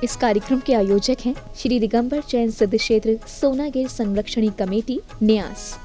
इस कार्यक्रम के आयोजक हैं श्री दिगंबर जैन सिद्ध क्षेत्र सोनागिर संरक्षणी कमेटी न्यास।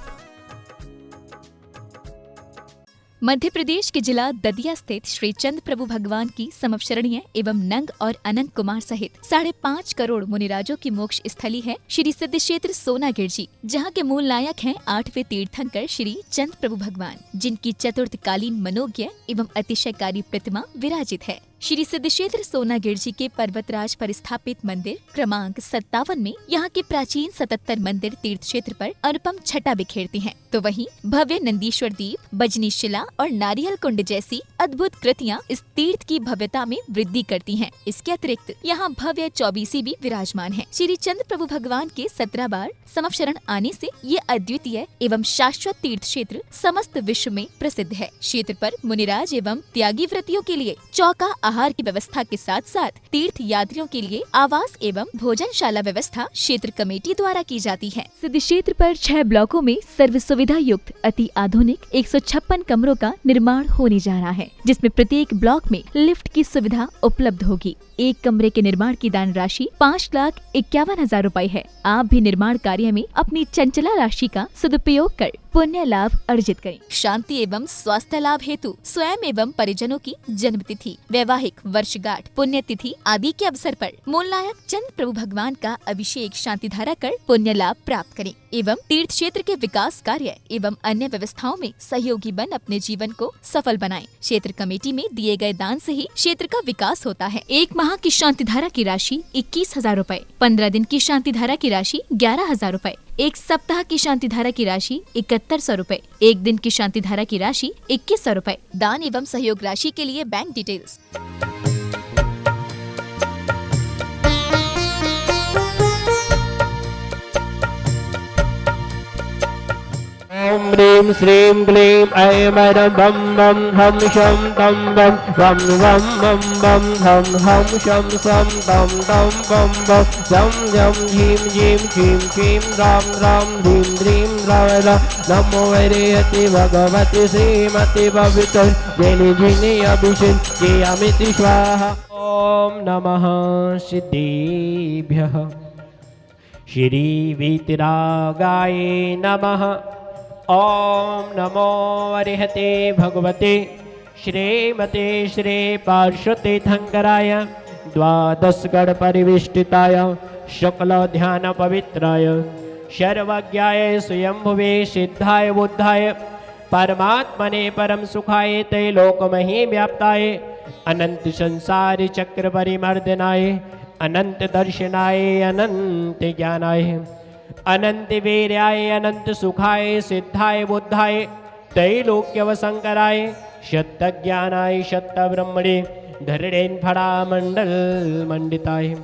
मध्य प्रदेश के जिला दतिया स्थित श्री चंद प्रभु भगवान की समवशरणीय एवं नंग और अनंत कुमार सहित 5.5 करोड़ मुनिराजों की मोक्ष स्थली है श्री सिद्ध क्षेत्र सोनागिर जी, जहाँ के मूल नायक हैं 8वें तीर्थंकर श्री चंद प्रभु भगवान, जिनकी चतुर्थकालीन मनोज्ञ एवं अतिशयकारी प्रतिमा विराजित है। श्री सिद्ध क्षेत्र सोनागिर जी के पर्वतराज पर स्थापित मंदिर क्रमांक 57 में यहाँ के प्राचीन 77 मंदिर तीर्थ क्षेत्र पर अनुपम छटा बिखेरती हैं, तो वहीं भव्य नंदीश्वर दीप, बजनी शिला और नारियल कुंड जैसी अद्भुत कृतियाँ इस तीर्थ की भव्यता में वृद्धि करती हैं। इसके अतिरिक्त यहाँ भव्य चौबीसी भी विराजमान है। श्री चंद प्रभु भगवान के 17 बार समवशरण आने से ये अद्वितीय एवं शाश्वत तीर्थ क्षेत्र समस्त विश्व में प्रसिद्ध है। क्षेत्र पर मुनिराज एवं त्यागी व्रतियों के लिए चौका आहार की व्यवस्था के साथ साथ तीर्थ यात्रियों के लिए आवास एवं भोजनशाला व्यवस्था क्षेत्र कमेटी द्वारा की जाती है। सिद्ध क्षेत्र पर 6 ब्लॉकों में सर्व सुविधा युक्त अति आधुनिक 156 कमरों का निर्माण होने जा रहा है, जिसमें प्रत्येक ब्लॉक में लिफ्ट की सुविधा उपलब्ध होगी। एक कमरे के निर्माण की दान राशि 5,51,000 रूपए है। आप भी निर्माण कार्य में अपनी चंचला राशि का सदुपयोग कर पुण्य लाभ अर्जित करें। शांति एवं स्वास्थ्य लाभ हेतु स्वयं एवं परिजनों की जन्म तिथि, वैवाहिक वर्षगांठ, पुण्यतिथि आदि के अवसर पर मूल नायक चंद प्रभु भगवान का अभिषेक शांति धारा कर पुण्य लाभ प्राप्त करें एवं तीर्थ क्षेत्र के विकास कार्य एवं अन्य व्यवस्थाओं में सहयोगी बन अपने जीवन को सफल बनाएं। क्षेत्र कमेटी में दिए गए दान से ही क्षेत्र का विकास होता है। 1 माह की शांति धारा की राशि 21,000 रूपए, 15 दिन की शांति धारा की राशि 11,000 रूपए, 1 सप्ताह की शांति धारा की राशि 7100 रूपए, 1 दिन की शांति धारा की राशि 2100 रूपए। दान एवं सहयोग राशि के लिए बैंक डिटेल्स। ओम ह्रीं श्रीं क्लीं ऐं बम बम हम शम तम बम वम वम बम बम हम शम सम तम तम बम बम जम जम झीम झीम छीम छीम राम राम ह्रीं ह्रीं राम नमो वैरेयति भगवति श्रीमति पवित्र जैनि जिनि अभिषेक जयामिति स्वाहा। ओम नमः सिद्धिभ्यः श्री वीतरागाय नमः। ओम नमो अरिहते भगवते श्रीमते श्री पार्श्वतीर्थंकराय द्वादशगण परिविष्टिताय शुक्ल ध्यान पवित्राय सर्वज्ञाय स्वयंभुवे सिद्धाय बुद्धाय परमात्मने परम सुखाय त्रैलोकमहि व्याप्ताय अनंत संसार चक्र परिमर्दनाय अनंत दर्शनाय अनंत ज्ञानाय अनंत वीर्याय अनंत सुखाय सिद्धाय बुद्धाय त्रैलोक्यवशंकराय शत ज्ञानाय शत ब्रह्मणे धरणेन फड़ा मंडल मंडिताय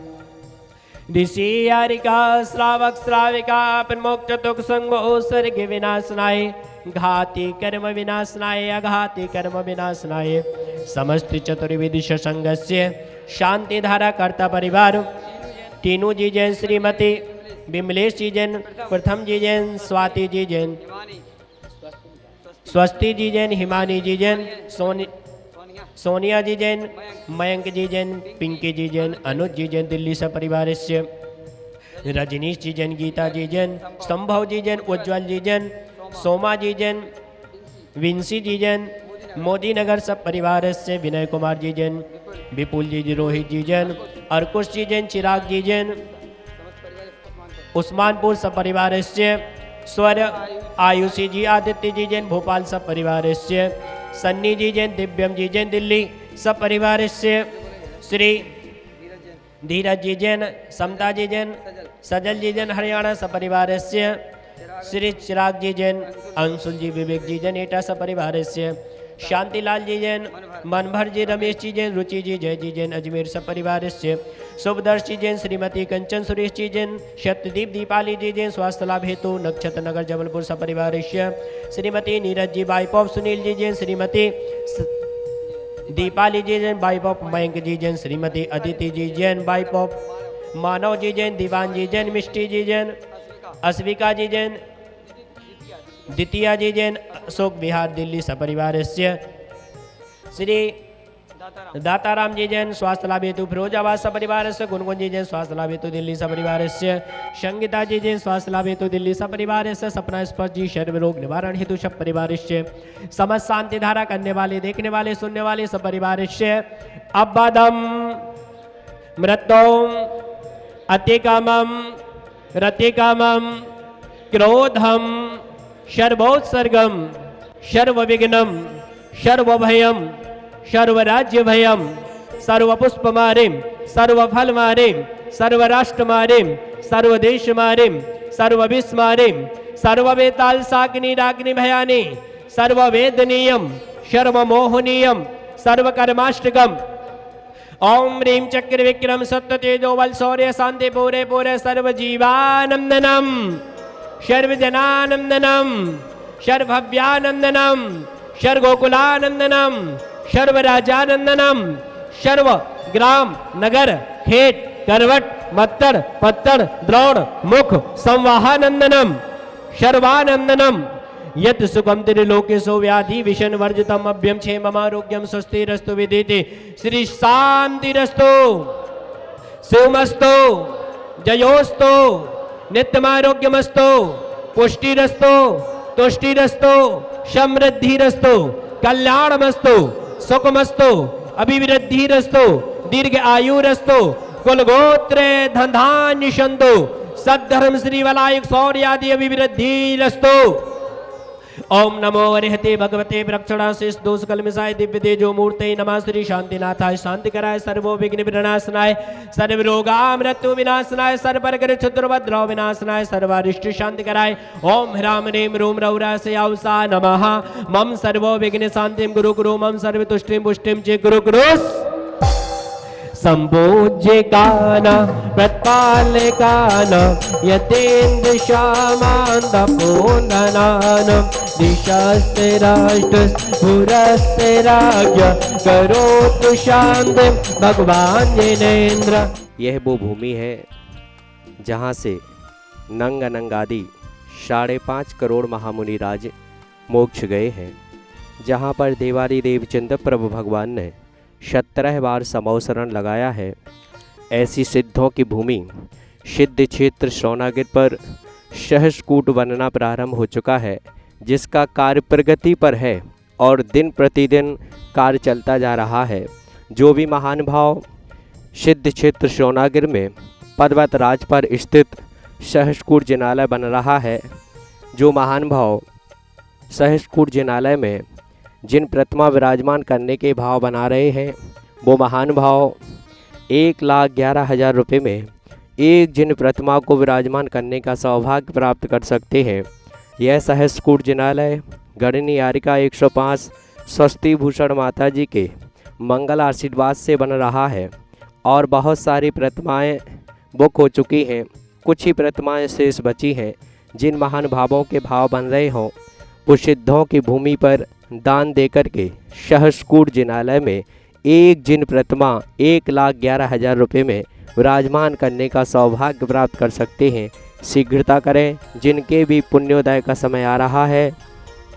ऋषि यारिका श्रावक श्राविका प्रमुख चतुक संगो सर्ग विनाशनाय घाति कर्म विनाशनाय अघाति कर्म विनाशनाय समस्त चतुर्विध संगस्य शांति धारा कर्ता परिवार तीनों जी जैन श्रीमती विमलेश जी जैन, प्रथम जी जैन, स्वाति जी जैन, स्वस्ति जी जैन, हिमानी जी जैन, सोनिया जी जैन, मयंक जी जैन, पिंकी जी जैन, अनुज जी जैन दिल्ली से परिवार से रजनीश जी जैन, गीता जी जैन, संभव जी जैन, उज्ज्वल जी जैन, सोमा जी जैन, विंसी जी जैन, मोदी नगर सब परिवार से विनय कुमार जी जैन, विपुल जी, रोहित जी जैन, अर्कुश जी जैन, चिराग जी जैन, उस्मानपुर सब परिवार से स्वर आयुषी जी, आदित्य जी जैन, भोपाल सब परिवार से सन्नी जी जैन, दिव्यम जी जैन दिल्ली सब परिवार से श्री धीरज जी जैन, समता जी जैन, सजल जी जैन हरियाणा सब परिवार से श्री चिराग जी जैन, अंशुल जी, विवेक जी जैन एटा सब परिवार से शांतिलाल जी जैन, मनभर जी, रमेश जी जैन, रुचि जी, जय जी जैन अजमेर सब परिवार से शुभदर्श जी जैन, श्रीमती कंचन सुरेश जी जैन, सत्यदीप दीपाली जी जैन स्वास्थ्य लाभ हेतु नक्षत्र नगर जबलपुर सब परिवार से श्रीमती नीरज जी बाईपॉप सुनील जी जैन, श्रीमती दीपाली जी जैन बाईपॉप मयंक जी जैन, श्रीमती अदिति जी जैन बाईपॉप मानव जी जैन, दीवान जी जैन, मिष्टी जी जैन, अस्विका जी जैन, द्वितीया जी जैन, अशोक विहार दिल्ली सपरिवार से श्री दाताराम जी जैन स्वास्थ्य लाभ हेतु फिरोजाबाद सपरिवार से, गुनगुन जी जैन स्वास्थ्य लाभ हेतु दिल्ली सपरिवार से, संगीता जी जैन स्वास्थ्य लाभ हेतु दिल्ली सपरिवार से, सपना स्पर्श जी शर्व रोग निवारण हेतु सब परिवार से, समस्त शांति धारा करने वाले, देखने वाले, सुनने वाले सब परिवार से, अब्बादम मृतोम अतिकामम रतिकामम क्रोधम सर्वोत्सर्गम सर्वविघ्नम सर्वभयम सर्वराज्यभयम सर्वपुष्पमारिम सर्वफलमारिम सर्वराष्ट्रमारिम सर्वदेशमारिम सर्वविस्मारिम सर्ववेताल साकिनी रागिनी भयानी सर्ववेदनीयम सर्वमोहनीयम सर्वकर्माष्टकम ओम ह्रीं चक्र विक्रम सत्य तेजो बल शौर्य शांति पूरे पूरे सर्वजीवानंदनम सर्वजनानंदनम सर्वभव्यानंदनम सर्वगोकुलानंदनम सर्वराजानंदनम सर्व ग्राम नगर खेत करवट मत्तर पत्तर द्रोण मुख संवाहानंदनम सर्वानंदनम यत् सुखम त्रिलोकेशो व्याधि विषण वर्जितम अभ्यम क्षेममारोग्यम स्वस्तिरस्तु विदिति श्री शांतिरस्तु शिवमस्तु जयोस्तु नित्यमारोग्यमस्तु पुष्टिरस्तु तुष्टिरस्तु समृद्धिरस्तु कल्याणमस्तु सुखमस्तु अभिवृद्धिरस्तु दीर्घ आयुरस्तु कुलगोत्रे धनधान्य संतु सद्धर्म श्री वलायुक शौर्यादि अभिवृद्धिरस्तु। ओम नमो अरिहते भगवते प्रक्षणाशिष दोष कलमिषाय दिव्य तेजो मूर्ते नमः श्री शांतिनाथाय शांति कराय सर्वो विघ्न विनाशनाय सर्व रोगा मृत्यु विनाशनाय सर्वपर क्षुद्रभद्रो विनाशनाय सर्वारिष्ट शांति कराय ओम ह्राम ह्रीम रूम रौरासे औसा नमः मम सर्वो विघ्न शांतिम गुरु गुरु मम सर्व तुष्टिम पुष्टिम चे गुरु गुरु संपूज्य कान प्रत्पाल्य कान यतेन्द्र शामांत पूर्णनान दिशास्ते राष्ट्रस्फुरस्ते राज्य करोतु शांति भगवान जिनेन्द्र। यह वो भूमि है जहाँ से नंग अनंग आदि 5.5 करोड़ महामुनि राज मोक्ष गए हैं, जहाँ पर देवारी देव चंद्र प्रभु भगवान ने 17 बार समवसरण लगाया है। ऐसी सिद्धों की भूमि सिद्ध क्षेत्र सोनागिर पर सहस्रकूट बनना प्रारंभ हो चुका है, जिसका कार्य प्रगति पर है और दिन प्रतिदिन कार्य चलता जा रहा है। जो भी महान भाव सिद्ध क्षेत्र सोनागिर में पर्वत राज पर स्थित सहस्रकूट जिनालय बन रहा है, जो महान भाव सहस्रकूट जिनालय में जिन प्रतिमा विराजमान करने के भाव बना रहे हैं, वो महान भाव 1,11,000 रुपये में एक जिन प्रतिमा को विराजमान करने का सौभाग्य प्राप्त कर सकते हैं। यह सहस्रकूट जिनालय गणनी यारिका 105 स्वस्ति भूषण माता जी के मंगल आशीर्वाद से बन रहा है और बहुत सारी प्रतिमाएं बुक हो चुकी हैं। कुछ ही प्रतिमाएं शेष बची हैं। जिन महान भावों के भाव बन रहे हों, उस सिद्धों की भूमि पर दान देकर के सहस्रकूट जिनालय में एक जिन प्रतिमा 1,11,000 रुपये में विराजमान करने का सौभाग्य प्राप्त कर सकते हैं। शीघ्रता करें। जिनके भी पुण्योदय का समय आ रहा है,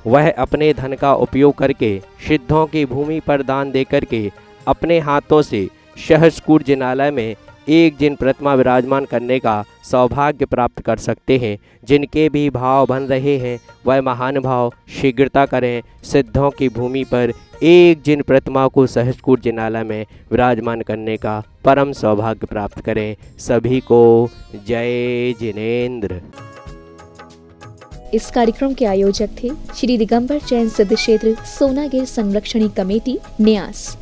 वह अपने धन का उपयोग करके सिद्धों की भूमि पर दान देकर के अपने हाथों से सहस्रकूट जिनालय में एक जिन प्रतिमा विराजमान करने का सौभाग्य प्राप्त कर सकते हैं। जिनके भी भाव बन रहे हैं, वह महान भाव शीघ्रता करें। सिद्धों की भूमि पर एक जिन प्रतिमा को सहस्रकूट जिनालय में विराजमान करने का परम सौभाग्य प्राप्त करें। सभी को जय जिनेन्द्र। इस कार्यक्रम के आयोजक थे श्री दिगंबर जैन सिद्ध क्षेत्र सोनागिर संरक्षणी कमेटी न्यास।